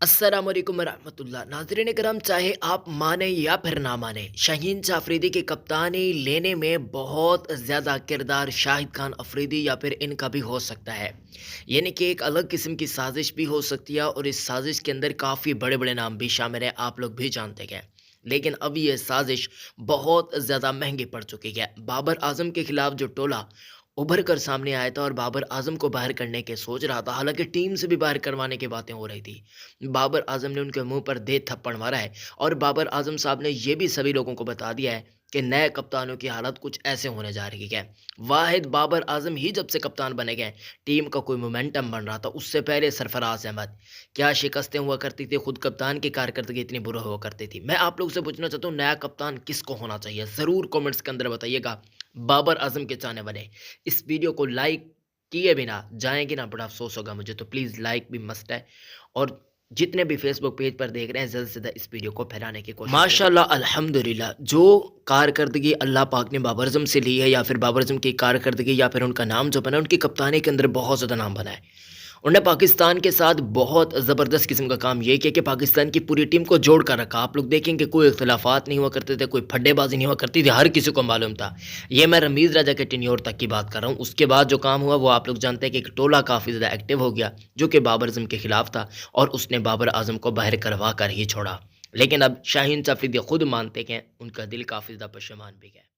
अस्सलाम वालेकुम रहमतुल्लाह नाज़रीन करम, चाहे आप माने या फिर ना माने, शाहीन शाह अफरीदी की कप्तानी लेने में बहुत ज़्यादा किरदार शाहिद खान अफरीदी या फिर इनका भी हो सकता है। यानी कि एक अलग किस्म की साजिश भी हो सकती है और इस साजिश के अंदर काफ़ी बड़े बड़े नाम भी शामिल है, आप लोग भी जानते हैं। लेकिन अब ये साजिश बहुत ज़्यादा महंगी पड़ चुकी है। बाबर आजम के खिलाफ जो टोला उभर कर सामने आया था और बाबर आजम को बाहर करने के सोच रहा था, हालांकि टीम से भी बाहर करवाने की बातें हो रही थी। बाबर आजम ने उनके मुंह पर दे थप्पड़ मारा है और बाबर आजम साहब ने यह भी सभी लोगों को बता दिया है कि नए कप्तानों की हालत कुछ ऐसे होने जा रही है। वाहिद बाबर आजम ही जब से कप्तान बने गए, टीम का कोई मोमेंटम बन रहा था। उससे पहले सरफराज अहमद, क्या शिकस्तें हुआ करती थी, खुद कप्तान की कारकर्दगी इतनी बुरी हुआ करती थी। मैं आप लोग से पूछना चाहता हूँ, नया कप्तान किसको होना चाहिए, ज़रूर कमेंट्स के अंदर बताइएगा। बाबर आजम के चाहने वाले इस वीडियो को लाइक किए बिना जाएंगे ना, बड़ा अफसोस होगा मुझे। तो प्लीज़ लाइक भी मस्ट है और जितने भी फेसबुक पेज पर देख रहे हैं, ज़्यादा से ज़्यादा इस वीडियो को फैलाने की कोशिश करें। माशाल्लाह अल्हम्दुलिल्लाह, जो कारकर्दगी अल्लाह पाक ने बाबर आजम से ली है या फिर बाबर आजम की कारकर्दगी या फिर उनका नाम जो बना, उनकी कप्तानी के अंदर बहुत ज़्यादा नाम बना है। उन्होंने पाकिस्तान के साथ बहुत ज़बरदस्त किस्म का काम ये किया कि पाकिस्तान की पूरी टीम को जोड़ कर रखा। आप लोग देखेंगे कोई इख्तिलाफ़ात नहीं हुआ करते थे, कोई फड्डेबाजी नहीं हुआ करती थी, हर किसी को मालूम था। ये मैं रमीज़ राजा के टेन्योर तक की बात कर रहा हूँ। उसके बाद जो काम हुआ वो आप लोग जानते हैं कि एक टोला काफ़ी ज़्यादा एक्टिव हो गया जो कि बाबर आजम के खिलाफ था और उसने बाबर आजम को बाहर करवा कर ही छोड़ा। लेकिन अब शाहीन शाह अफरीदी खुद मानते हैं, उनका दिल काफ़ी ज़्यादा पशेमान भी है।